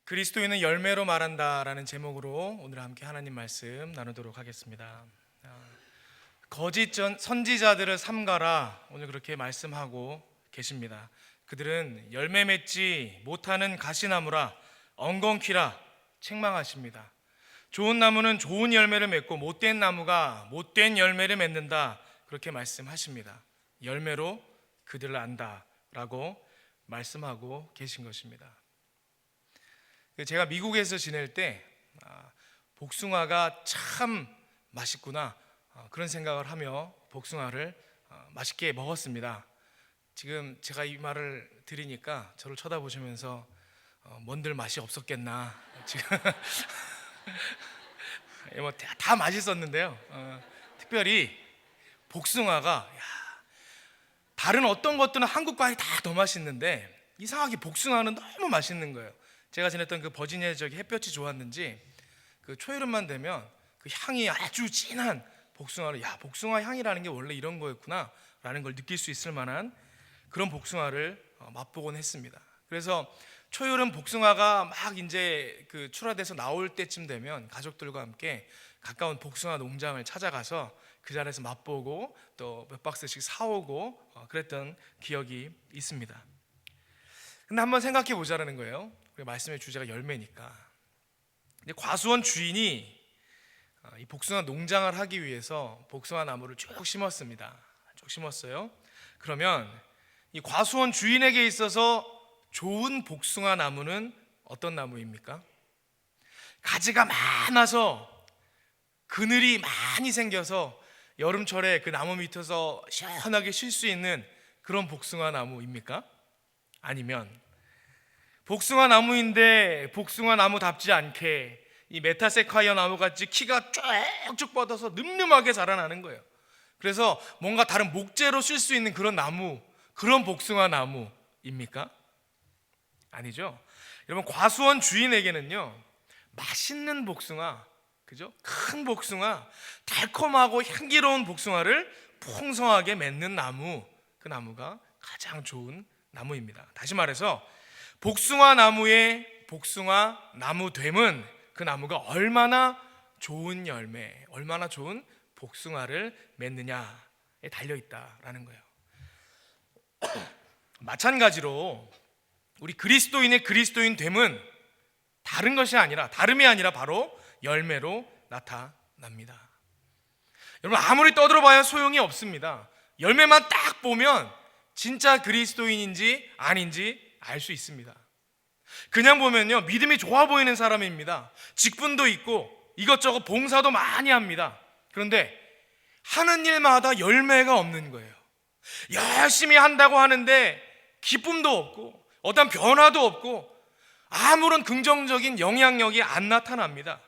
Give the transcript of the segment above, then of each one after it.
그리스도인은 열매로 말한다라는 제목으로 오늘 함께 하나님 말씀 나누도록 하겠습니다. 거짓 선지자들을 삼가라, 오늘 그렇게 말씀하고 계십니다. 그들은 열매 맺지 못하는 가시나무라, 엉겅퀴라 책망하십니다. 좋은 나무는 좋은 열매를 맺고 못된 나무가 못된 열매를 맺는다, 그렇게 말씀하십니다. 열매로 그들을 안다라고 말씀하고 계신 것입니다. 제가 미국에서 지낼 때 복숭아가 참 맛있구나, 그런 생각을 하며 복숭아를 맛있게 먹었습니다. 지금 제가 이 말을 드리니까 저를 쳐다보시면서 뭔들 맛이 없었겠나, 지금 뭐 다 맛있었는데요, 특별히 복숭아가 다른 어떤 것들은 한국 과일이 다 더 맛있는데 이상하게 복숭아는 너무 맛있는 거예요. 제가 지냈던 그 버지니아 지역이 햇볕이 좋았는지 그 초여름만 되면 그 향이 아주 진한 복숭아를, 복숭아 향이라는 게 원래 이런 거였구나 라는 걸 느낄 수 있을 만한 그런 복숭아를 맛보곤 했습니다. 그래서 초여름 복숭아가 막 이제 그 출하돼서 나올 때쯤 되면 가족들과 함께 가까운 복숭아 농장을 찾아가서 그 자리에서 맛보고 또 몇 박스씩 사오고 그랬던 기억이 있습니다. 근데 한번 생각해 보자라는 거예요. 말씀의 주제가 열매니까. 근데 과수원 주인이 이 복숭아 농장을 하기 위해서 복숭아 나무를 쭉 심었습니다. 쭉 심었어요. 그러면 이 과수원 주인에게 있어서 좋은 복숭아 나무는 어떤 나무입니까? 가지가 많아서 그늘이 많이 생겨서 여름철에 그 나무 밑에서 시원하게 쉴 수 있는 그런 복숭아 나무입니까? 아니면 복숭아 나무인데 복숭아 나무답지 않게 이 메타세콰이어 나무같이 키가 쭉쭉 뻗어서 늠름하게 자라나는 거예요. 그래서 뭔가 다른 목재로 쓸 수 있는 그런 나무, 그런 복숭아 나무입니까? 아니죠. 여러분, 과수원 주인에게는요, 맛있는 복숭아, 그죠? 큰 복숭아, 달콤하고 향기로운 복숭아를 풍성하게 맺는 나무, 그 나무가 가장 좋은 나무입니다. 다시 말해서 복숭아 나무의 복숭아 나무됨은 그 나무가 얼마나 좋은 열매, 얼마나 좋은 복숭아를 맺느냐에 달려있다라는 거예요. 마찬가지로 우리 그리스도인의 그리스도인됨은 다름이 아니라 바로 열매로 나타납니다. 여러분, 아무리 떠들어봐야 소용이 없습니다. 열매만 딱 보면 진짜 그리스도인인지 아닌지 알 수 있습니다. 그냥 보면요, 믿음이 좋아 보이는 사람입니다. 직분도 있고 이것저것 봉사도 많이 합니다. 그런데 하는 일마다 열매가 없는 거예요. 열심히 한다고 하는데 기쁨도 없고 어떤 변화도 없고 아무런 긍정적인 영향력이 안 나타납니다.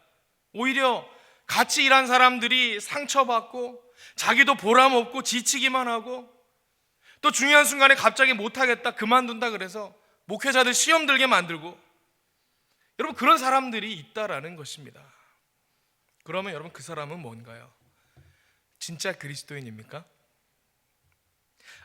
오히려 같이 일한 사람들이 상처받고 자기도 보람 없고 지치기만 하고 또 중요한 순간에 갑자기 못하겠다, 그만둔다 그래서 목회자들 시험 들게 만들고, 여러분, 그런 사람들이 있다라는 것입니다. 그러면 여러분, 그 사람은 뭔가요? 진짜 그리스도인입니까?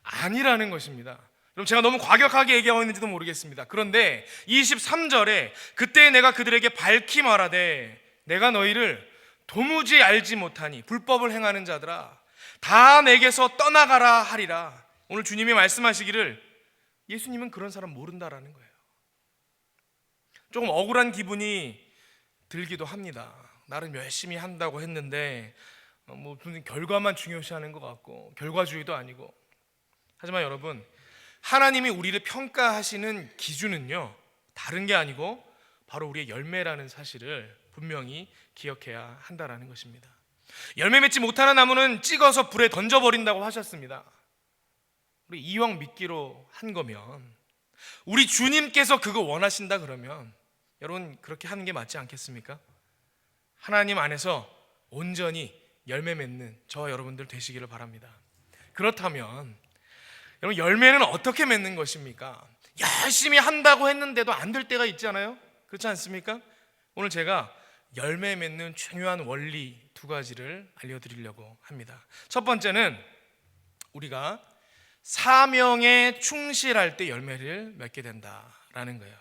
아니라는 것입니다. 여러분, 제가 너무 과격하게 얘기하고 있는지도 모르겠습니다. 그런데 23절에 그때 내가 그들에게 밝히 말하되 내가 너희를 도무지 알지 못하니 불법을 행하는 자들아 다 내게서 떠나가라 하리라. 오늘 주님이 말씀하시기를 예수님은 그런 사람 모른다라는 거예요. 조금 억울한 기분이 들기도 합니다. 나름 열심히 한다고 했는데 뭐 결과만 중요시하는 것 같고 결과주의도 아니고. 하지만 여러분, 하나님이 우리를 평가하시는 기준은요, 다른 게 아니고 바로 우리의 열매라는 사실을 분명히 기억해야 한다라는 것입니다. 열매 맺지 못하는 나무는 찍어서 불에 던져버린다고 하셨습니다. 우리 이왕 믿기로 한 거면, 우리 주님께서 그거 원하신다 그러면 여러분, 그렇게 하는 게 맞지 않겠습니까? 하나님 안에서 온전히 열매 맺는 저와 여러분들 되시기를 바랍니다. 그렇다면 여러분, 열매는 어떻게 맺는 것입니까? 열심히 한다고 했는데도 안 될 때가 있잖아요. 그렇지 않습니까? 오늘 제가 열매 맺는 중요한 원리 두 가지를 알려드리려고 합니다. 첫 번째는 우리가 사명에 충실할 때 열매를 맺게 된다라는 거예요.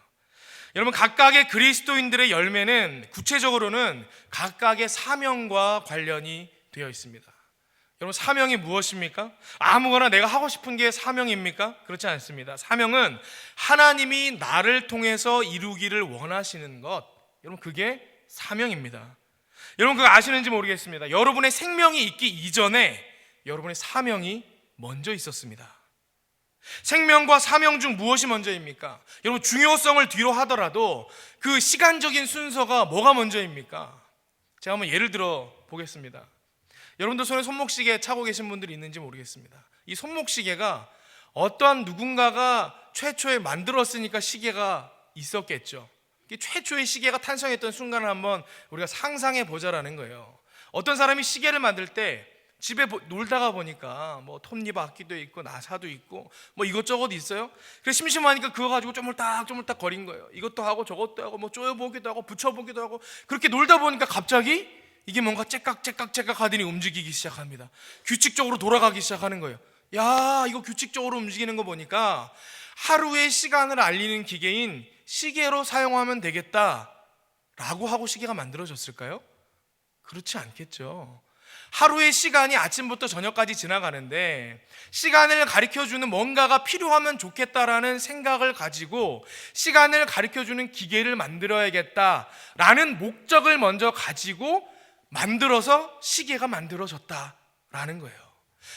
여러분, 각각의 그리스도인들의 열매는 구체적으로는 각각의 사명과 관련이 되어 있습니다. 여러분, 사명이 무엇입니까? 아무거나 내가 하고 싶은 게 사명입니까? 그렇지 않습니다. 사명은 하나님이 나를 통해서 이루기를 원하시는 것, 여러분, 그게 사명입니다. 여러분, 그거 아시는지 모르겠습니다. 여러분의 생명이 있기 이전에 여러분의 사명이 먼저 있었습니다. 생명과 사명 중 무엇이 먼저입니까? 여러분, 중요성을 뒤로 하더라도 그 시간적인 순서가 뭐가 먼저입니까? 제가 한번 예를 들어 보겠습니다. 여러분들 손에 손목시계 차고 계신 분들이 있는지 모르겠습니다. 이 손목시계가 어떠한 누군가가 최초에 만들었으니까 시계가 있었겠죠. 최초의 시계가 탄생했던 순간을 한번 우리가 상상해 보자라는 거예요. 어떤 사람이 시계를 만들 때 집에 놀다가 보니까 뭐 톱니바퀴도 있고 나사도 있고 뭐 이것저것 있어요. 그래서 심심하니까 그거 가지고 쪼물딱 거린 거예요. 이것도 하고 저것도 하고 뭐 쪼여보기도 하고 붙여보기도 하고, 그렇게 놀다 보니까 갑자기 이게 뭔가 째깍 하더니 움직이기 시작합니다. 규칙적으로 돌아가기 시작하는 거예요. 야, 이거 규칙적으로 움직이는 거 보니까 하루의 시간을 알리는 기계인 시계로 사용하면 되겠다라고 하고 시계가 만들어졌을까요? 그렇지 않겠죠. 하루의 시간이 아침부터 저녁까지 지나가는데 시간을 가르쳐주는 뭔가가 필요하면 좋겠다라는 생각을 가지고 시간을 가르쳐주는 기계를 만들어야겠다라는 목적을 먼저 가지고 만들어서 시계가 만들어졌다라는 거예요.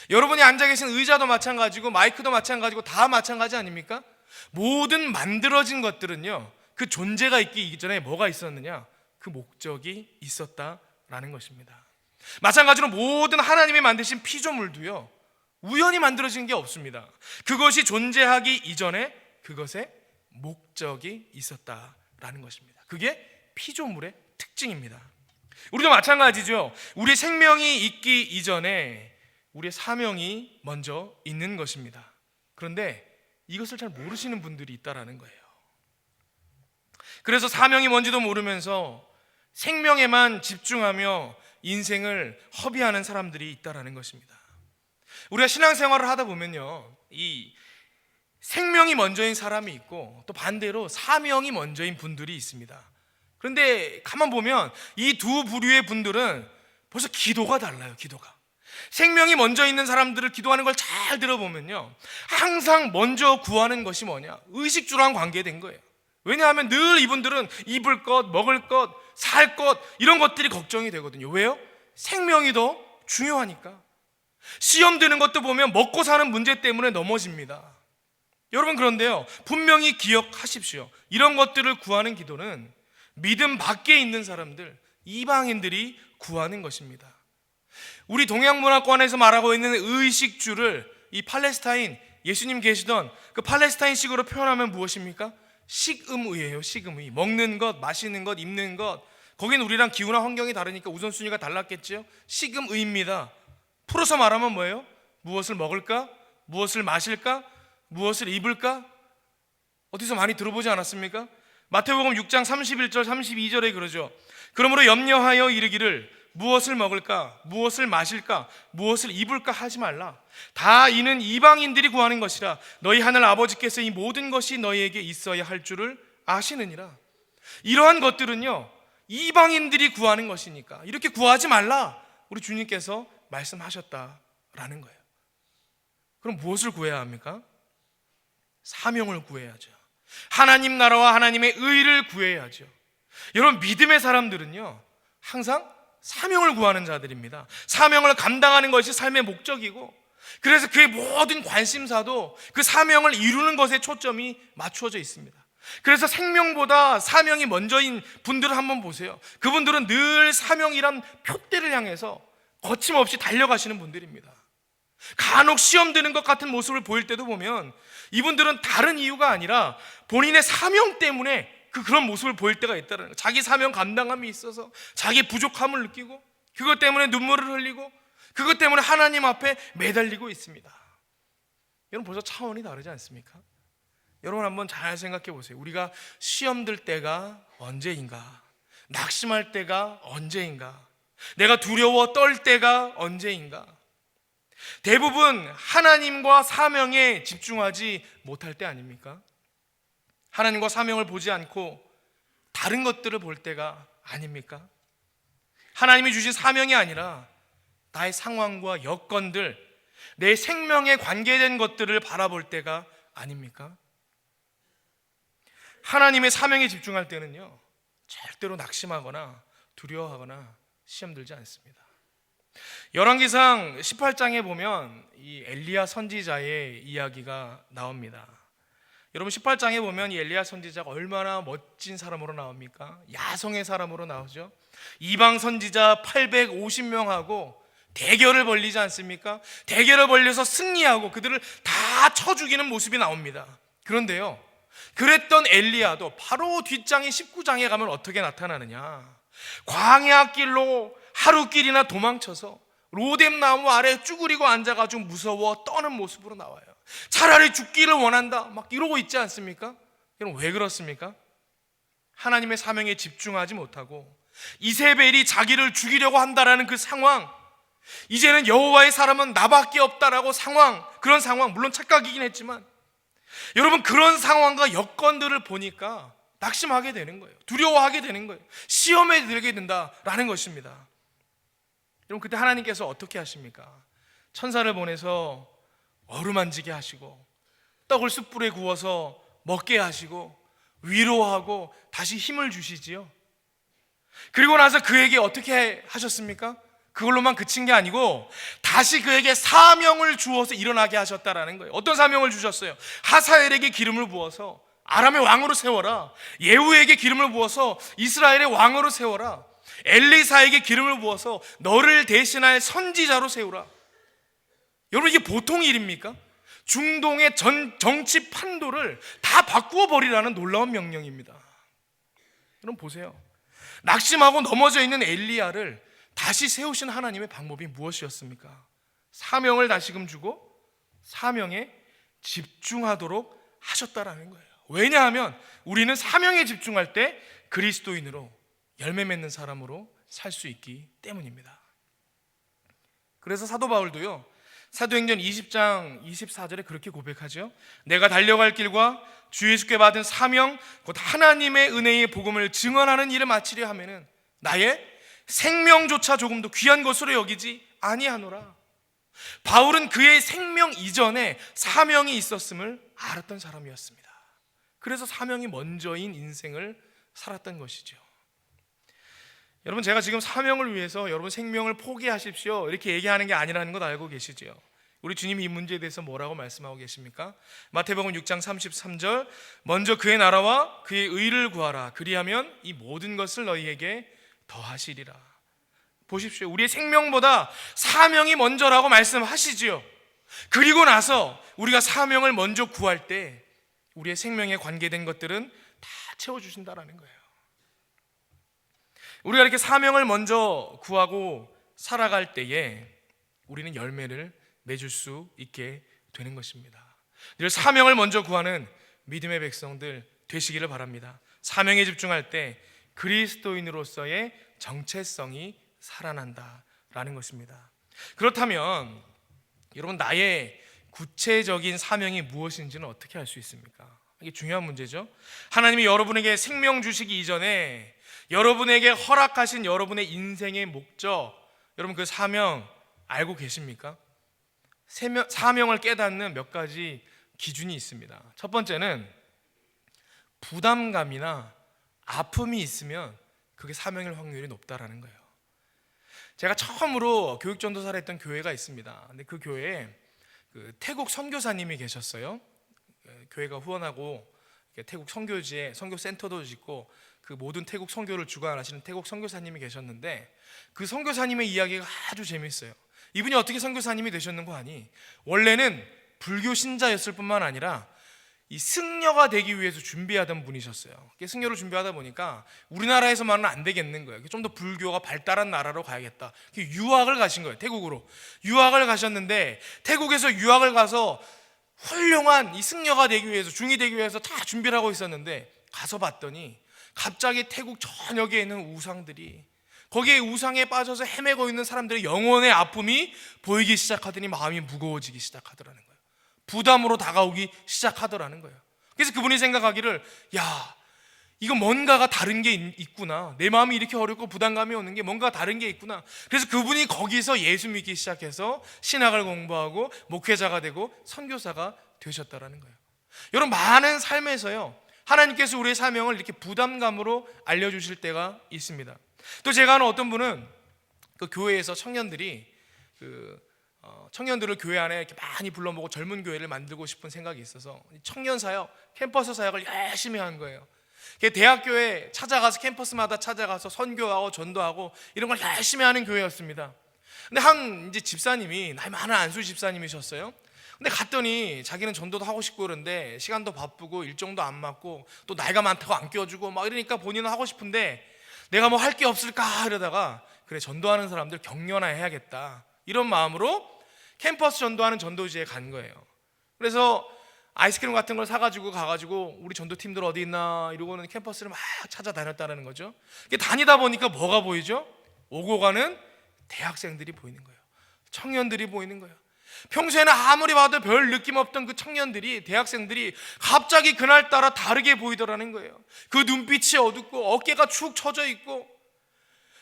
여러분이 앉아 계신 의자도 마찬가지고 마이크도 마찬가지고 다 마찬가지 아닙니까? 모든 만들어진 것들은요, 그 존재가 있기 이전에 뭐가 있었느냐? 그 목적이 있었다라는 것입니다. 마찬가지로 모든 하나님이 만드신 피조물도요, 우연히 만들어진 게 없습니다. 그것이 존재하기 이전에 그것에 목적이 있었다라는 것입니다. 그게 피조물의 특징입니다. 우리도 마찬가지죠. 우리 생명이 있기 이전에 우리의 사명이 먼저 있는 것입니다. 그런데 이것을 잘 모르시는 분들이 있다라는 거예요. 그래서 사명이 뭔지도 모르면서 생명에만 집중하며 인생을 허비하는 사람들이 있다라는 것입니다. 우리가 신앙생활을 하다 보면요, 이 생명이 먼저인 사람이 있고 또 반대로 사명이 먼저인 분들이 있습니다. 그런데 가만 보면 이 두 부류의 분들은 벌써 기도가 달라요. 기도가. 생명이 먼저 있는 사람들을 기도하는 걸 잘 들어보면요, 항상 먼저 구하는 것이 뭐냐? 의식주랑 관계된 거예요. 왜냐하면 늘 이분들은 입을 것, 먹을 것, 살 것, 이런 것들이 걱정이 되거든요. 왜요? 생명이 더 중요하니까. 시험 드는 것도 보면 먹고 사는 문제 때문에 넘어집니다. 여러분, 그런데요, 분명히 기억하십시오. 이런 것들을 구하는 기도는 믿음 밖에 있는 사람들, 이방인들이 구하는 것입니다. 우리 동양문화권에서 말하고 있는 의식주를 이 팔레스타인, 예수님 계시던 그 팔레스타인식으로 표현하면 무엇입니까? 식음의예요. 식음의. 먹는 것, 마시는 것, 입는 것. 거긴 우리랑 기후나 환경이 다르니까 우선순위가 달랐겠죠. 식음의입니다. 풀어서 말하면 뭐예요? 무엇을 먹을까? 무엇을 마실까? 무엇을 입을까? 어디서 많이 들어보지 않았습니까? 마태복음 6장 31절 32절에 그러죠. 그러므로 염려하여 이르기를 무엇을 먹을까? 무엇을 마실까? 무엇을 입을까 하지 말라. 다 이는 이방인들이 구하는 것이라. 너희 하늘 아버지께서 이 모든 것이 너희에게 있어야 할 줄을 아시느니라. 이러한 것들은요, 이방인들이 구하는 것이니까 이렇게 구하지 말라, 우리 주님께서 말씀하셨다라는 거예요. 그럼 무엇을 구해야 합니까? 사명을 구해야죠. 하나님 나라와 하나님의 의를 구해야죠. 여러분, 믿음의 사람들은요, 항상 사명을 구하는 자들입니다. 사명을 감당하는 것이 삶의 목적이고, 그래서 그의 모든 관심사도 그 사명을 이루는 것에 초점이 맞추어져 있습니다. 그래서 생명보다 사명이 먼저인 분들을 한번 보세요. 그분들은 늘 사명이란 표대를 향해서 거침없이 달려가시는 분들입니다. 간혹 시험 드는 것 같은 모습을 보일 때도 보면 이분들은 다른 이유가 아니라 본인의 사명 때문에 그런 모습을 보일 때가 있다는 거예요. 자기 사명 감당함이 있어서 자기 부족함을 느끼고 그것 때문에 눈물을 흘리고 그것 때문에 하나님 앞에 매달리고 있습니다. 여러분, 벌써 차원이 다르지 않습니까? 여러분, 한번 잘 생각해 보세요. 우리가 시험 들 때가 언제인가? 낙심할 때가 언제인가? 내가 두려워 떨 때가 언제인가? 대부분 하나님과 사명에 집중하지 못할 때 아닙니까? 하나님과 사명을 보지 않고 다른 것들을 볼 때가 아닙니까? 하나님이 주신 사명이 아니라 나의 상황과 여건들, 내 생명에 관계된 것들을 바라볼 때가 아닙니까? 하나님의 사명에 집중할 때는요, 절대로 낙심하거나 두려워하거나 시험 들지 않습니다. 열왕기상 18장에 보면 이 엘리야 선지자의 이야기가 나옵니다. 여러분 18장에 보면 이 엘리야 선지자가 얼마나 멋진 사람으로 나옵니까? 야성의 사람으로 나오죠. 이방 선지자 850명하고 대결을 벌리지 않습니까? 대결을 벌려서 승리하고 그들을 다 쳐 죽이는 모습이 나옵니다. 그런데요, 그랬던 엘리야도 바로 뒷장인 19장에 가면 어떻게 나타나느냐? 광야 길로 하루길이나 도망쳐서 로뎀 나무 아래 쭈그리고 앉아가지고 무서워 떠는 모습으로 나와요. 차라리 죽기를 원한다 막 이러고 있지 않습니까? 여러분 왜 그렇습니까? 하나님의 사명에 집중하지 못하고 이세벨이 자기를 죽이려고 한다라는 그 상황, 이제는 여호와의 사람은 나밖에 없다라고 그런 상황, 물론 착각이긴 했지만 여러분 그런 상황과 여건들을 보니까 낙심하게 되는 거예요. 두려워하게 되는 거예요. 시험에 들게 된다라는 것입니다. 여러분 그때 하나님께서 어떻게 하십니까? 천사를 보내서 어루만지게 하시고 떡을 숯불에 구워서 먹게 하시고 위로하고 다시 힘을 주시지요. 그리고 나서 그에게 어떻게 하셨습니까? 그걸로만 그친 게 아니고 다시 그에게 사명을 주어서 일어나게 하셨다라는 거예요. 어떤 사명을 주셨어요? 하사엘에게 기름을 부어서 아람의 왕으로 세워라. 예후에게 기름을 부어서 이스라엘의 왕으로 세워라. 엘리사에게 기름을 부어서 너를 대신할 선지자로 세우라. 여러분 이게 보통 일입니까? 중동의 정치 판도를 다 바꾸어 버리라는 놀라운 명령입니다. 여러분 보세요. 낙심하고 넘어져 있는 엘리야를 다시 세우신 하나님의 방법이 무엇이었습니까? 사명을 다시금 주고 사명에 집중하도록 하셨다라는 거예요. 왜냐하면 우리는 사명에 집중할 때 그리스도인으로 열매 맺는 사람으로 살 수 있기 때문입니다. 그래서 사도 바울도요, 사도행전 20장 24절에 그렇게 고백하죠. 내가 달려갈 길과 주 예수께 받은 사명 곧 하나님의 은혜의 복음을 증언하는 일을 마치려 하면은 나의 생명조차 조금도 귀한 것으로 여기지 아니하노라. 바울은 그의 생명 이전에 사명이 있었음을 알았던 사람이었습니다. 그래서 사명이 먼저인 인생을 살았던 것이죠. 여러분 제가 지금 사명을 위해서 여러분 생명을 포기하십시오 이렇게 얘기하는 게 아니라는 것 알고 계시죠? 우리 주님이 이 문제에 대해서 뭐라고 말씀하고 계십니까? 마태복음 6장 33절 먼저 그의 나라와 그의 의를 구하라. 그리하면 이 모든 것을 너희에게 더하시리라. 보십시오. 우리의 생명보다 사명이 먼저라고 말씀하시지요. 그리고 나서 우리가 사명을 먼저 구할 때 우리의 생명에 관계된 것들은 다 채워주신다라는 거예요. 우리가 이렇게 사명을 먼저 구하고 살아갈 때에 우리는 열매를 맺을 수 있게 되는 것입니다. 늘 사명을 먼저 구하는 믿음의 백성들 되시기를 바랍니다. 사명에 집중할 때 그리스도인으로서의 정체성이 살아난다라는 것입니다. 그렇다면 여러분 나의 구체적인 사명이 무엇인지는 어떻게 알 수 있습니까? 이게 중요한 문제죠. 하나님이 여러분에게 생명 주시기 이전에 여러분에게 허락하신 여러분의 인생의 목적, 여러분 그 사명 알고 계십니까? 사명을 깨닫는 몇 가지 기준이 있습니다. 첫 번째는 부담감이나 아픔이 있으면 그게 사명일 확률이 높다라는 거예요. 제가 처음으로 교육전도사를 했던 교회가 있습니다. 근데 그 교회에 태국 선교사님이 계셨어요. 교회가 후원하고 태국 선교지에 선교센터도 짓고 그 모든 태국 선교를 주관하시는 태국 선교사님이 계셨는데 그 선교사님의 이야기가 아주 재미있어요. 이분이 어떻게 선교사님이 되셨는 거 아니? 원래는 불교 신자였을 뿐만 아니라 이 승려가 되기 위해서 준비하던 분이셨어요. 승려를 준비하다 보니까 우리나라에서만은 안 되겠는 거예요. 좀 더 불교가 발달한 나라로 가야겠다. 유학을 가신 거예요. 태국으로 유학을 가셨는데 태국에서 유학을 가서 훌륭한 이 승려가 되기 위해서 중이 되기 위해서 다 준비를 하고 있었는데 가서 봤더니 갑자기 태국 전역에 있는 우상들이 거기에 우상에 빠져서 헤매고 있는 사람들의 영혼의 아픔이 보이기 시작하더니 마음이 무거워지기 시작하더라는 거예요. 부담으로 다가오기 시작하더라는 거예요. 그래서 그분이 생각하기를 야, 이거 뭔가가 다른 게 있구나. 내 마음이 이렇게 어렵고 부담감이 오는 게 뭔가 다른 게 있구나. 그래서 그분이 거기서 예수 믿기 시작해서 신학을 공부하고 목회자가 되고 선교사가 되셨다라는 거예요. 여러분, 많은 삶에서요, 하나님께서 우리의 사명을 이렇게 부담감으로 알려주실 때가 있습니다. 또 제가 아는 어떤 분은 그 교회에서 청년들을 교회 안에 이렇게 많이 불러모고 젊은 교회를 만들고 싶은 생각이 있어서 청년 사역, 캠퍼스 사역을 열심히 한 거예요. 대학교에 찾아가서 캠퍼스마다 찾아가서 선교하고 전도하고 이런 걸 열심히 하는 교회였습니다. 근데 한 이제 집사님이, 나이 많은 안수 집사님이셨어요. 근데 갔더니 자기는 전도도 하고 싶고 그런데 시간도 바쁘고 일정도 안 맞고 또 나이가 많다고 안 껴주고 막 이러니까 본인은 하고 싶은데 내가 뭐 할 게 없을까 이러다가, 그래, 전도하는 사람들 격려나 해야겠다 이런 마음으로 캠퍼스 전도하는 전도지에 간 거예요. 그래서 아이스크림 같은 걸 사가지고 가가지고 우리 전도팀들 어디 있나 이러고는 캠퍼스를 막 찾아다녔다는 거죠. 다니다 보니까 뭐가 보이죠? 오고 가는 대학생들이 보이는 거예요. 청년들이 보이는 거예요. 평소에는 아무리 봐도 별 느낌 없던 그 청년들이, 대학생들이 갑자기 그날따라 다르게 보이더라는 거예요. 그 눈빛이 어둡고 어깨가 축 처져 있고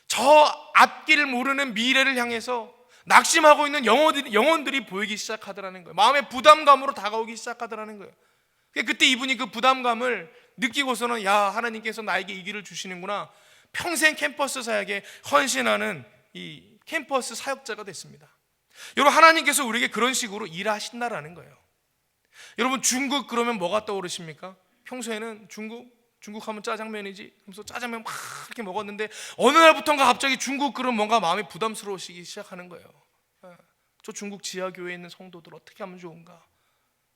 저 앞길 모르는 미래를 향해서 낙심하고 있는 영혼들이 보이기 시작하더라는 거예요. 마음의 부담감으로 다가오기 시작하더라는 거예요. 그때 이분이 그 부담감을 느끼고서는, 야, 하나님께서 나에게 이 길을 주시는구나, 평생 캠퍼스 사역에 헌신하는 이 캠퍼스 사역자가 됐습니다. 여러분, 하나님께서 우리에게 그런 식으로 일하신다라는 거예요. 여러분, 중국 그러면 뭐가 떠오르십니까? 평소에는 중국 하면 짜장면이지 그래서 짜장면 막 이렇게 먹었는데 어느 날부터인가 갑자기 중국 그러면 뭔가 마음이 부담스러워지기 시작하는 거예요. 저 중국 지하교회에 있는 성도들 어떻게 하면 좋은가?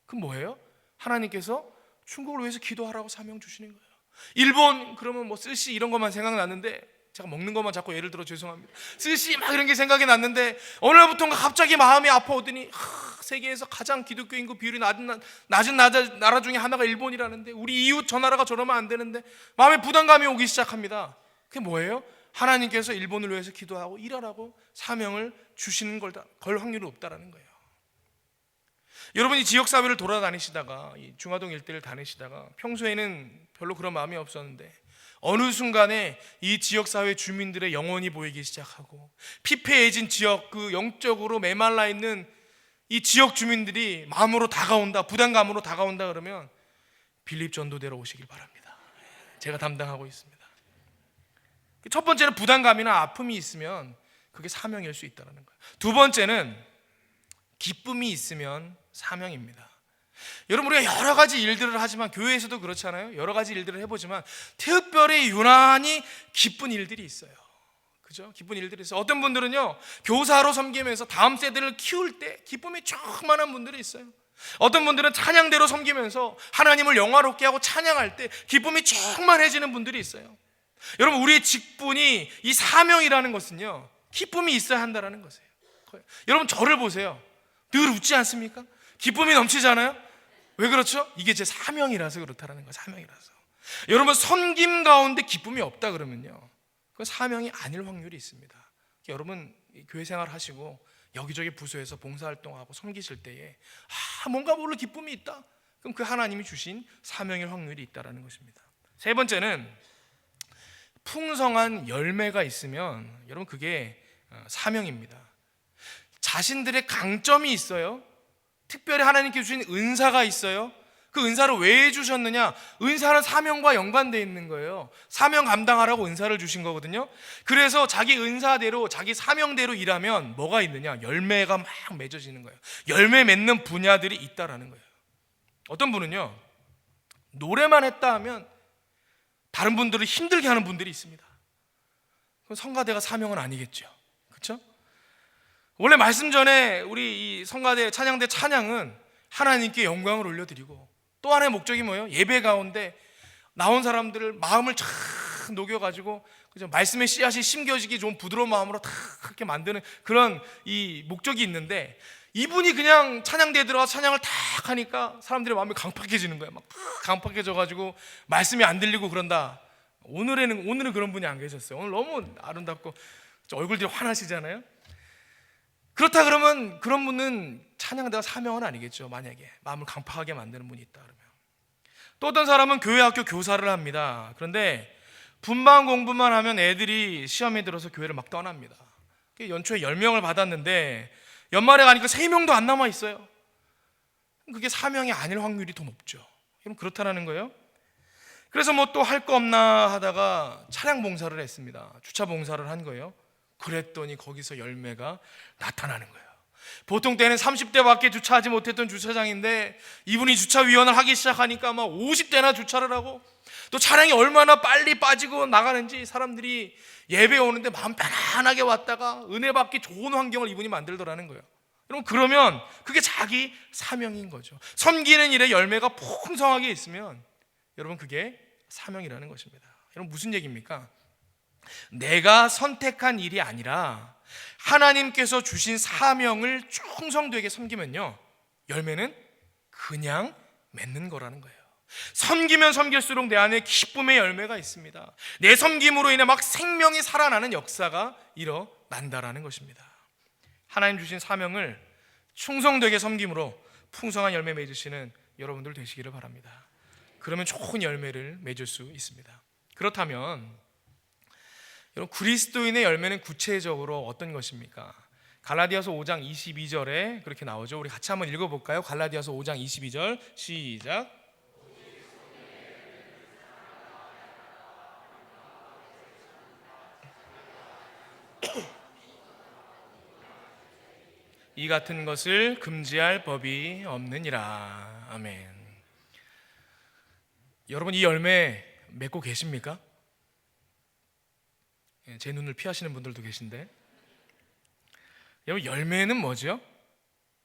그건 뭐예요? 하나님께서 중국을 위해서 기도하라고 사명 주시는 거예요. 일본 그러면 뭐 스시 이런 것만 생각났는데, 제가 먹는 것만 자꾸 예를 들어 죄송합니다. 스시 막 이런 게 생각이 났는데 어느 날부터인가 갑자기 마음이 아파오더니, 세계에서 가장 기독교 인구 비율이 낮은 나라 중에 하나가 일본이라는데 우리 이웃 저 나라가 저러면 안 되는데 마음에 부담감이 오기 시작합니다. 그게 뭐예요? 하나님께서 일본을 위해서 기도하고 일하라고 사명을 주시는 걸 확률이 높다라는 거예요. 여러분이 지역사회를 돌아다니시다가, 이 중화동 일대를 다니시다가 평소에는 별로 그런 마음이 없었는데 어느 순간에 이 지역사회 주민들의 영혼이 보이기 시작하고 피폐해진 지역, 그 영적으로 메말라 있는 이 지역 주민들이 마음으로 다가온다, 부담감으로 다가온다 그러면 빌립 전도대로 오시길 바랍니다. 제가 담당하고 있습니다. 첫 번째는 부담감이나 아픔이 있으면 그게 사명일 수 있다는 거예요. 두 번째는 기쁨이 있으면 사명입니다. 여러분, 우리가 여러 가지 일들을 하지만, 교회에서도 그렇잖아요. 여러 가지 일들을 해보지만 특별히 유난히 기쁜 일들이 있어요. 그죠? 기쁜 일들이 있어요. 어떤 분들은요, 교사로 섬기면서 다음 세대를 키울 때 기쁨이 충만한 분들이 있어요. 어떤 분들은 찬양대로 섬기면서 하나님을 영화롭게 하고 찬양할 때 기쁨이 충만해지는 분들이 있어요. 여러분, 우리의 직분이, 이 사명이라는 것은요, 기쁨이 있어야 한다는 것이에요. 여러분, 저를 보세요. 늘 웃지 않습니까? 기쁨이 넘치잖아요. 왜 그렇죠? 이게 제 사명이라서 그렇다는 거예요. 사명이라서. 여러분, 섬김 가운데 기쁨이 없다 그러면요, 그 사명이 아닐 확률이 있습니다. 여러분, 교회 생활 하시고 여기저기 부서에서 봉사활동하고 섬기실 때에 뭔가 모를 기쁨이 있다, 그럼 그 하나님이 주신 사명일 확률이 있다는 것입니다. 세 번째는 풍성한 열매가 있으면, 여러분, 그게 사명입니다. 자신들의 강점이 있어요. 특별히 하나님께 주신 은사가 있어요. 그 은사를 왜 주셨느냐? 은사는 사명과 연관되어 있는 거예요. 사명 감당하라고 은사를 주신 거거든요. 그래서 자기 은사대로, 자기 사명대로 일하면 뭐가 있느냐? 열매가 막 맺어지는 거예요. 열매 맺는 분야들이 있다라는 거예요. 어떤 분은요, 노래만 했다 하면 다른 분들을 힘들게 하는 분들이 있습니다. 그럼 성가대가 사명은 아니겠죠. 그렇죠? 원래 말씀 전에 우리 이 성가대 찬양대 찬양은 하나님께 영광을 올려드리고, 또 하나의 목적이 뭐예요? 예배 가운데 나온 사람들을 마음을 쫙 녹여가지고, 그죠? 말씀의 씨앗이 심겨지기 좋은 부드러운 마음으로 탁 그렇게 만드는 그런 이 목적이 있는데, 이분이 그냥 찬양대에 들어가서 찬양을 탁 하니까 사람들의 마음이 강팍해지는 거예요. 막 강팍해져가지고 말씀이 안 들리고 그런다. 오늘은 그런 분이 안 계셨어요. 오늘 너무 아름답고 얼굴들이 환하시잖아요. 그렇다 그러면 그런 분은 찬양대가 사명은 아니겠죠. 만약에 마음을 강팍하게 만드는 분이 있다 그러면. 또 어떤 사람은 교회 학교 교사를 합니다. 그런데 분반 공부만 하면 애들이 시험에 들어서 교회를 막 떠납니다. 연초에 10명을 받았는데 연말에 가니까 3명도 안 남아 있어요. 그게 사명이 아닐 확률이 더 높죠. 그럼 그렇다라는 거예요. 그래서 뭐 또 할 거 없나 하다가 차량 봉사를 했습니다. 주차 봉사를 한 거예요. 그랬더니 거기서 열매가 나타나는 거예요. 보통 때는 30대밖에 주차하지 못했던 주차장인데 이분이 주차위원을 하기 시작하니까 막 50대나 주차를 하고, 또 차량이 얼마나 빨리 빠지고 나가는지 사람들이 예배 오는데 마음 편안하게 왔다가 은혜 받기 좋은 환경을 이분이 만들더라는 거예요. 여러분, 그러면 그게 자기 사명인 거죠. 섬기는 일에 열매가 풍성하게 있으면 여러분, 그게 사명이라는 것입니다. 여러분, 무슨 얘기입니까? 내가 선택한 일이 아니라 하나님께서 주신 사명을 충성되게 섬기면요, 열매는 그냥 맺는 거라는 거예요. 섬기면 섬길수록 내 안에 기쁨의 열매가 있습니다. 내 섬김으로 인해 막 생명이 살아나는 역사가 일어난다라는 것입니다. 하나님 주신 사명을 충성되게 섬김으로 풍성한 열매 맺으시는 여러분들 되시기를 바랍니다. 그러면 좋은 열매를 맺을 수 있습니다. 그렇다면 여러분, 그리스도인의 열매는 구체적으로 어떤 것입니까? 갈라디아서 5장 22절에 그렇게 나오죠. 우리 같이 한번 읽어볼까요? 갈라디아서 5장 22절 시작. 이 같은 것을 금지할 법이 없느니라. 아멘. 여러분, 이 열매 맺고 계십니까? 제 눈을 피하시는 분들도 계신데, 여러분, 열매는 뭐죠?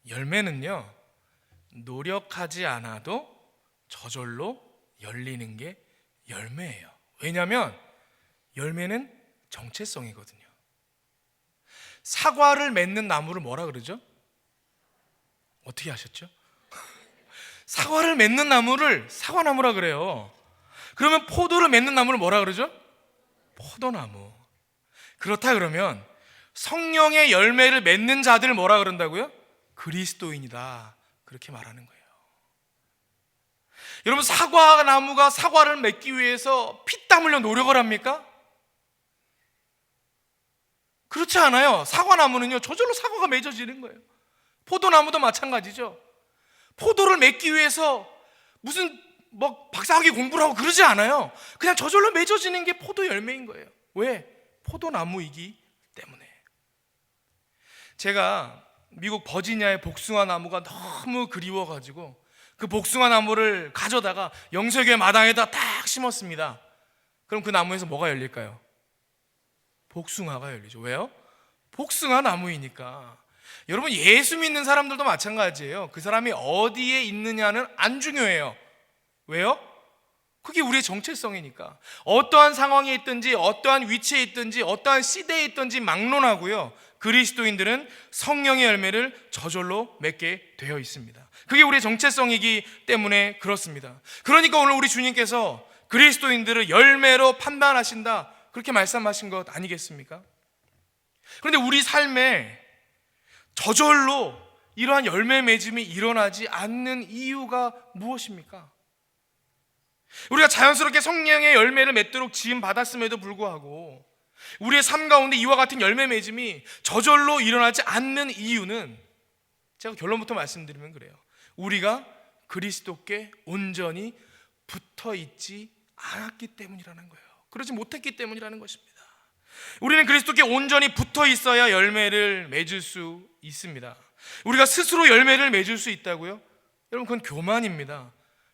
열매는요, 노력하지 않아도 저절로 열리는 게 열매예요. 왜냐하면 열매는 정체성이거든요. 사과를 맺는 나무를 뭐라 그러죠? 어떻게 하셨죠? 사과를 맺는 나무를 사과나무라 그래요. 그러면 포도를 맺는 나무를 뭐라 그러죠? 포도나무. 그렇다 그러면 성령의 열매를 맺는 자들을 뭐라 그런다고요? 그리스도인이다, 그렇게 말하는 거예요. 여러분, 사과나무가 사과를 맺기 위해서 피땀 흘려 노력을 합니까? 그렇지 않아요. 사과나무는요, 저절로 사과가 맺어지는 거예요. 포도나무도 마찬가지죠. 포도를 맺기 위해서 무슨 뭐 박사학위 공부를 하고 그러지 않아요. 그냥 저절로 맺어지는 게 포도 열매인 거예요. 왜? 포도나무이기 때문에. 제가 미국 버지니아의 복숭아 나무가 너무 그리워가지고 그 복숭아 나무를 가져다가 영세교회 마당에다 딱 심었습니다. 그럼 그 나무에서 뭐가 열릴까요? 복숭아가 열리죠. 왜요? 복숭아 나무이니까. 여러분, 예수 믿는 사람들도 마찬가지예요. 그 사람이 어디에 있느냐는 안 중요해요. 왜요? 그게 우리의 정체성이니까. 어떠한 상황에 있든지 어떠한 위치에 있든지 어떠한 시대에 있든지 막론하고요, 그리스도인들은 성령의 열매를 저절로 맺게 되어 있습니다. 그게 우리의 정체성이기 때문에 그렇습니다. 그러니까 오늘 우리 주님께서 그리스도인들을 열매로 판단하신다, 그렇게 말씀하신 것 아니겠습니까? 그런데 우리 삶에 저절로 이러한 열매 맺음이 일어나지 않는 이유가 무엇입니까? 우리가 자연스럽게 성령의 열매를 맺도록 지음 받았음에도 불구하고 우리의 삶 가운데 이와 같은 열매 맺음이 저절로 일어나지 않는 이유는, 제가 결론부터 말씀드리면 그래요. 우리가 그리스도께 온전히 붙어 있지 않았기 때문이라는 거예요. 그러지 못했기 때문이라는 것입니다. 우리는 그리스도께 온전히 붙어 있어야 열매를 맺을 수 있습니다. 우리가 스스로 열매를 맺을 수 있다고요? 여러분, 그건 교만입니다.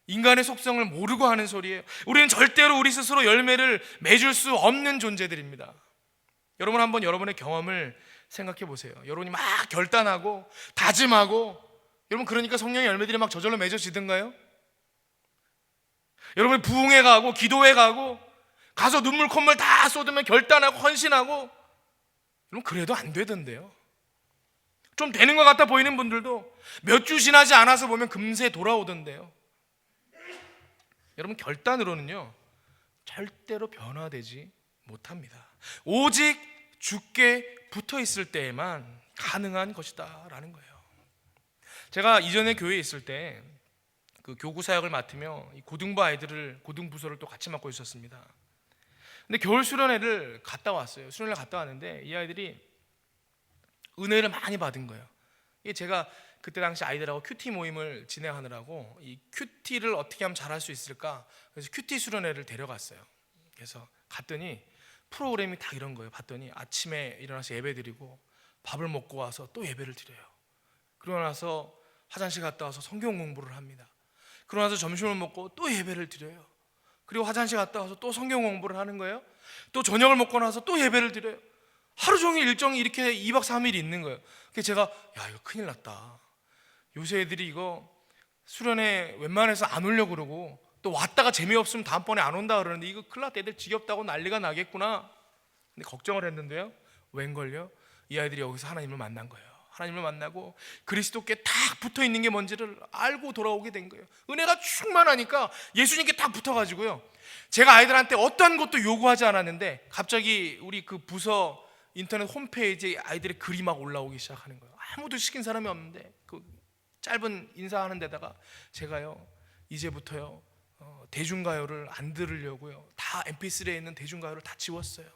인간의 속성을 모르고 하는 소리예요. 우리는 절대로 우리 스스로 열매를 맺을 수 없는 존재들입니다. 여러분, 한번 여러분의 경험을 생각해 보세요. 여러분이 막 결단하고 다짐하고, 여러분, 그러니까 성령의 열매들이 막 저절로 맺어지던가요? 여러분이 부흥회 가고 기도회 가고 가서 눈물 콧물 다 쏟으면 결단하고 헌신하고, 여러분, 그래도 안 되던데요. 좀 되는 것 같아 보이는 분들도 몇 주 지나지 않아서 보면 금세 돌아오던데요. 여러분, 결단으로는요 절대로 변화되지 못합니다. 오직 주께 붙어 있을 때에만 가능한 것이다 라는 거예요. 제가 이전에 교회에 있을 때 그 교구 사역을 맡으며 이 고등부 아이들을 고등부서를 또 같이 맡고 있었습니다. 근데 겨울 수련회를 갔다 왔어요. 수련회를 갔다 왔는데 이 아이들이 은혜를 많이 받은 거예요. 이게 제가 그때 당시 아이들하고 큐티 모임을 진행하느라고 이 큐티를 어떻게 하면 잘할 수 있을까, 그래서 큐티 수련회를 데려갔어요. 그래서 갔더니 프로그램이 다 이런 거예요. 봤더니 아침에 일어나서 예배 드리고 밥을 먹고 와서 또 예배를 드려요. 그러고 나서 화장실 갔다 와서 성경 공부를 합니다. 그러고 나서 점심을 먹고 또 예배를 드려요. 그리고 화장실 갔다 와서 또 성경 공부를 하는 거예요. 또 저녁을 먹고 나서 또 예배를 드려요. 하루 종일 일정이 이렇게 2박 3일이 있는 거예요. 그래서 제가 야, 이거 큰일 났다. 요새 애들이 이거 수련회 웬만해서 안 오려고 그러고 또 왔다가 재미없으면 다음번에 안 온다 그러는데 이거 큰일 났다. 애들 지겹다고 난리가 나겠구나. 근데 걱정을 했는데요, 웬걸요? 이 아이들이 여기서 하나님을 만난 거예요. 하나님을 만나고 그리스도께 딱 붙어있는 게 뭔지를 알고 돌아오게 된 거예요. 은혜가 충만하니까 예수님께 딱 붙어가지고요, 제가 아이들한테 어떠한 것도 요구하지 않았는데 갑자기 우리 그 부서 인터넷 홈페이지에 아이들의 글이 막 올라오기 시작하는 거예요. 아무도 시킨 사람이 없는데 그 짧은 인사하는 데다가 제가요, 이제부터요 대중가요를 안 들으려고요, 다 mp3에 있는 대중가요를 다 지웠어요.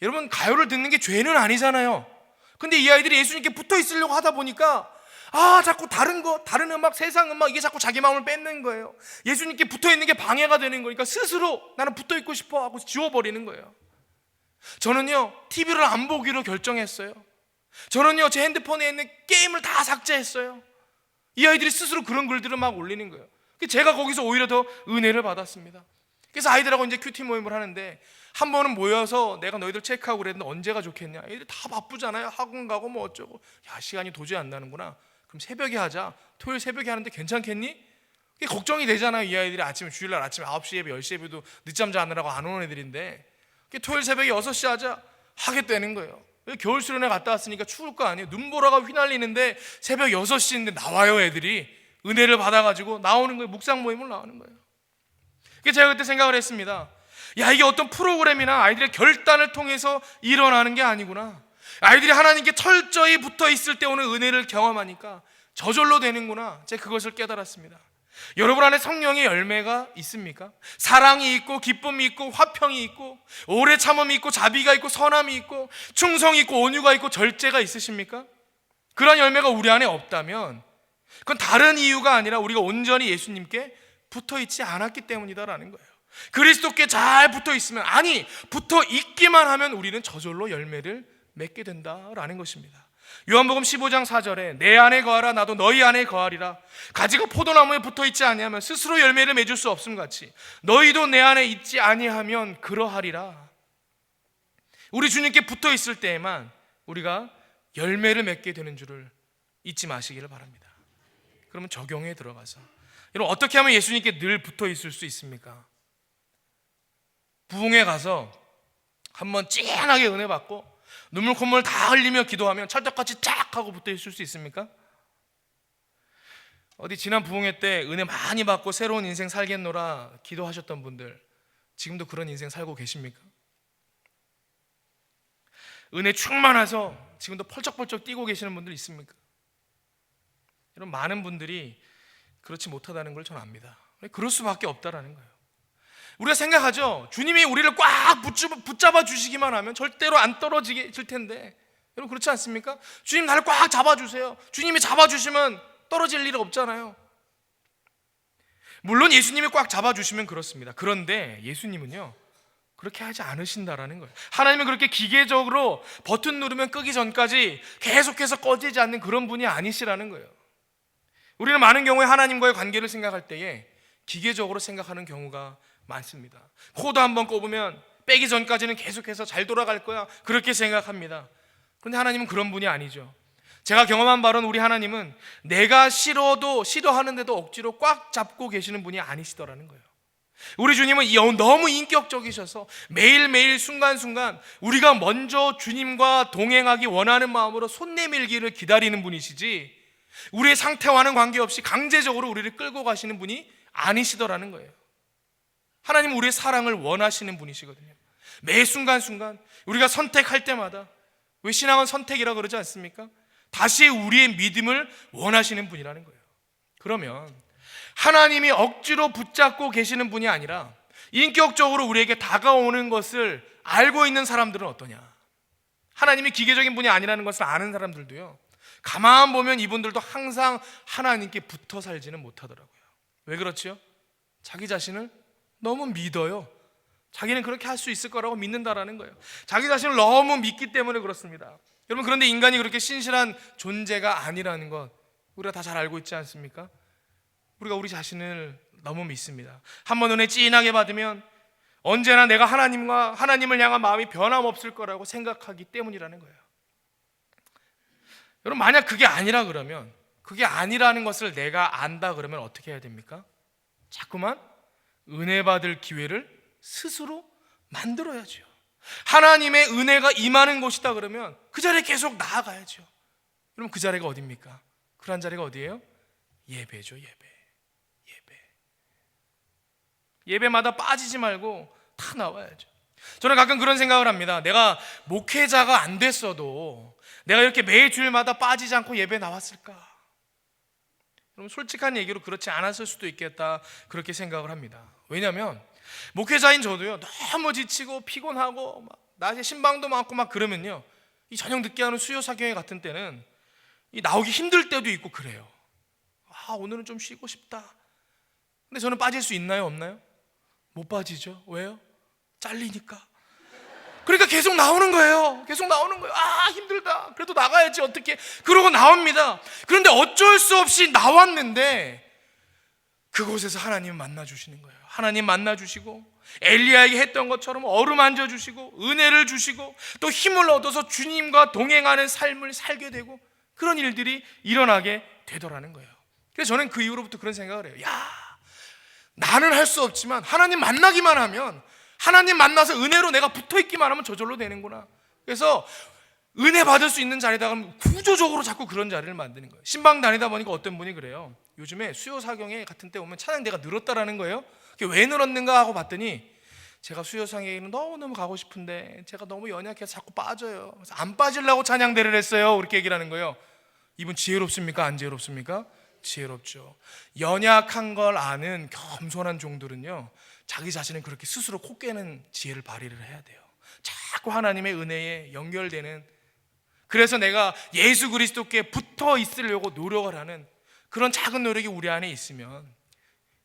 여러분, 가요를 듣는 게 죄는 아니잖아요. 근데 이 아이들이 예수님께 붙어 있으려고 하다 보니까 자꾸 다른 음악, 세상 음악, 이게 자꾸 자기 마음을 뺏는 거예요. 예수님께 붙어 있는 게 방해가 되는 거니까 스스로 나는 붙어 있고 싶어 하고 지워버리는 거예요. 저는요, TV를 안 보기로 결정했어요. 저는요, 제 핸드폰에 있는 게임을 다 삭제했어요. 이 아이들이 스스로 그런 글들을 막 올리는 거예요. 제가 거기서 오히려 더 은혜를 받았습니다. 그래서 아이들하고 이제 큐티 모임을 하는데 한 번은 모여서 내가 너희들 체크하고 그랬는데 언제가 좋겠냐. 애들 다 바쁘잖아요. 학원 가고 뭐 어쩌고. 야, 시간이 도저히 안 나는구나. 그럼 새벽에 하자. 토요일 새벽에 하는데 괜찮겠니? 그게 걱정이 되잖아요. 이 아이들이 아침에, 주일날 아침에 9시 예배, 10시 예배도 늦잠 자느라고 안 오는 애들인데 토요일 새벽에 6시 하자 하겠다는 거예요. 겨울 수련회 갔다 왔으니까 추울 거 아니에요. 눈보라가 휘날리는데 새벽 6시인데 나와요. 애들이 은혜를 받아가지고 나오는 거예요. 묵상 모임을 나오는 거예요. 그래서 제가 그때 생각을 했습니다. 야, 이게 어떤 프로그램이나 아이들의 결단을 통해서 일어나는 게 아니구나. 아이들이 하나님께 철저히 붙어 있을 때 오는 은혜를 경험하니까 저절로 되는구나. 제가 그것을 깨달았습니다. 여러분 안에 성령의 열매가 있습니까? 사랑이 있고 기쁨이 있고 화평이 있고 오래 참음이 있고 자비가 있고 선함이 있고 충성이 있고 온유가 있고 절제가 있으십니까? 그런 열매가 우리 안에 없다면 그건 다른 이유가 아니라 우리가 온전히 예수님께 붙어 있지 않았기 때문이다라는 거예요. 그리스도께 잘 붙어 있으면, 아니 붙어 있기만 하면 우리는 저절로 열매를 맺게 된다라는 것입니다. 요한복음 15장 4절에 내 안에 거하라 나도 너희 안에 거하리라. 가지가 포도나무에 붙어 있지 아니하면 스스로 열매를 맺을 수 없음 같이 너희도 내 안에 있지 아니하면 그러하리라. 우리 주님께 붙어 있을 때에만 우리가 열매를 맺게 되는 줄을 잊지 마시기를 바랍니다. 그러면 적용에 들어가서 여러분, 어떻게 하면 예수님께 늘 붙어 있을 수 있습니까? 부흥회 가서 한번 찡하게 은혜 받고 눈물 콧물 다 흘리며 기도하면 찰떡같이 쫙 하고 붙어 있을 수 있습니까? 어디 지난 부흥회 때 은혜 많이 받고 새로운 인생 살겠노라 기도하셨던 분들 지금도 그런 인생 살고 계십니까? 은혜 충만해서 지금도 펄쩍펄쩍 뛰고 계시는 분들 있습니까? 이런 많은 분들이 그렇지 못하다는 걸 저는 압니다. 그럴 수밖에 없다라는 거예요. 우리가 생각하죠. 주님이 우리를 꽉 붙잡아 주시기만 하면 절대로 안 떨어질 텐데, 여러분 그렇지 않습니까? 주님 나를 꽉 잡아주세요. 주님이 잡아주시면 떨어질 일 없잖아요. 물론 예수님이 꽉 잡아주시면 그렇습니다. 그런데 예수님은요 그렇게 하지 않으신다라는 거예요. 하나님은 그렇게 기계적으로 버튼 누르면 끄기 전까지 계속해서 꺼지지 않는 그런 분이 아니시라는 거예요. 우리는 많은 경우에 하나님과의 관계를 생각할 때에 기계적으로 생각하는 경우가 많습니다. 코드 한번 꼽으면 빼기 전까지는 계속해서 잘 돌아갈 거야, 그렇게 생각합니다. 그런데 하나님은 그런 분이 아니죠. 제가 경험한 바로는 우리 하나님은 내가 싫어하는데도 억지로 꽉 잡고 계시는 분이 아니시더라는 거예요. 우리 주님은 너무 인격적이셔서 매일매일 순간순간 우리가 먼저 주님과 동행하기 원하는 마음으로 손 내밀기를 기다리는 분이시지, 우리의 상태와는 관계없이 강제적으로 우리를 끌고 가시는 분이 아니시더라는 거예요. 하나님은 우리의 사랑을 원하시는 분이시거든요. 매 순간순간 우리가 선택할 때마다, 왜 신앙은 선택이라고 그러지 않습니까? 다시 우리의 믿음을 원하시는 분이라는 거예요. 그러면 하나님이 억지로 붙잡고 계시는 분이 아니라 인격적으로 우리에게 다가오는 것을 알고 있는 사람들은 어떠냐? 하나님이 기계적인 분이 아니라는 것을 아는 사람들도요, 가만 보면 이분들도 항상 하나님께 붙어 살지는 못하더라고요. 왜 그렇지요? 자기 자신을 너무 믿어요. 자기는 그렇게 할 수 있을 거라고 믿는다라는 거예요. 자기 자신을 너무 믿기 때문에 그렇습니다. 여러분, 그런데 인간이 그렇게 신실한 존재가 아니라는 것 우리가 다 잘 알고 있지 않습니까? 우리가 우리 자신을 너무 믿습니다. 한번 은혜 찐하게 받으면 언제나 내가 하나님을 향한 마음이 변함없을 거라고 생각하기 때문이라는 거예요. 여러분, 만약 그게 아니라 그러면, 그게 아니라는 것을 내가 안다 그러면 어떻게 해야 됩니까? 자꾸만 은혜 받을 기회를 스스로 만들어야죠. 하나님의 은혜가 임하는 곳이다 그러면 그 자리에 계속 나아가야죠. 여러분, 그 자리가 어디입니까? 그런 자리가 어디예요? 예배죠. 예배마다 빠지지 말고 다 나와야죠. 저는 가끔 그런 생각을 합니다. 내가 목회자가 안 됐어도 내가 이렇게 매주일마다 빠지지 않고 예배 나왔을까? 여러분, 솔직한 얘기로 그렇지 않았을 수도 있겠다, 그렇게 생각을 합니다. 왜냐하면 목회자인 저도요, 너무 지치고 피곤하고 막 낮에 신방도 많고 막 그러면요, 이 저녁 늦게 하는 수요 사경회 같은 때는 이 나오기 힘들 때도 있고 그래요. 오늘은 좀 쉬고 싶다. 근데 저는 빠질 수 있나요, 없나요? 못 빠지죠. 왜요? 잘리니까. 그러니까 계속 나오는 거예요. 힘들다. 그래도 나가야지 어떻게. 그러고 나옵니다. 그런데 어쩔 수 없이 나왔는데 그곳에서 하나님 만나주시는 거예요. 하나님 만나주시고 엘리야에게 했던 것처럼 어루만져 주시고 은혜를 주시고 또 힘을 얻어서 주님과 동행하는 삶을 살게 되고 그런 일들이 일어나게 되더라는 거예요. 그래서 저는 그 이후로부터 그런 생각을 해요. 나는 할 수 없지만 하나님 만나기만 하면, 하나님 만나서 은혜로 내가 붙어있기만 하면 저절로 되는구나. 그래서 은혜 받을 수 있는 자리다가 구조적으로 자꾸 그런 자리를 만드는 거예요. 신방 다니다 보니까 어떤 분이 그래요. 요즘에 수요 사경회 같은 때 오면 찬양대가 늘었다라는 거예요. 그게 왜 늘었는가 하고 봤더니, 제가 수요 사경회는 너무너무 가고 싶은데 제가 너무 연약해서 자꾸 빠져요. 그래서 안 빠지려고 찬양대를 했어요. 그렇게 얘기를 하는 거예요. 이분 지혜롭습니까? 안 지혜롭습니까? 지혜롭죠. 연약한 걸 아는 겸손한 종들은요, 자기 자신은 그렇게 스스로 코 깨는 지혜를 발휘를 해야 돼요. 자꾸 하나님의 은혜에 연결되는, 그래서 내가 예수 그리스도께 붙어 있으려고 노력을 하는 그런 작은 노력이 우리 안에 있으면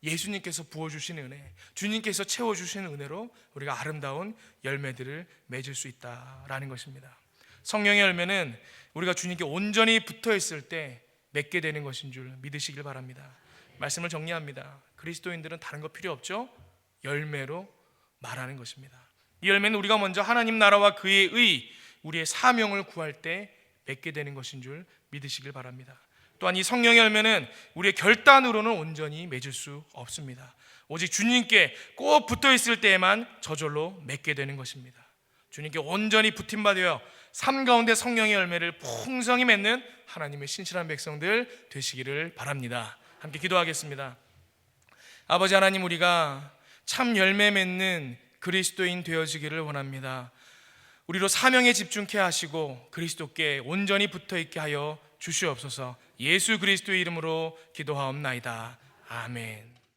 예수님께서 부어주신 은혜, 주님께서 채워주신 은혜로 우리가 아름다운 열매들을 맺을 수 있다라는 것입니다. 성령의 열매는 우리가 주님께 온전히 붙어 있을 때 맺게 되는 것인 줄 믿으시길 바랍니다. 말씀을 정리합니다. 그리스도인들은 다른 거 필요 없죠? 열매로 말하는 것입니다. 이 열매는 우리가 먼저 하나님 나라와 그의 의, 우리의 사명을 구할 때 맺게 되는 것인 줄 믿으시길 바랍니다. 또한 이 성령의 열매는 우리의 결단으로는 온전히 맺을 수 없습니다. 오직 주님께 꼭 붙어 있을 때에만 저절로 맺게 되는 것입니다. 주님께 온전히 붙임받아 삶 가운데 성령의 열매를 풍성히 맺는 하나님의 신실한 백성들 되시기를 바랍니다. 함께 기도하겠습니다. 아버지 하나님, 우리가 참 열매 맺는 그리스도인 되어지기를 원합니다. 우리로 사명에 집중케 하시고 그리스도께 온전히 붙어있게 하여 주시옵소서. 예수 그리스도의 이름으로 기도하옵나이다. 아멘.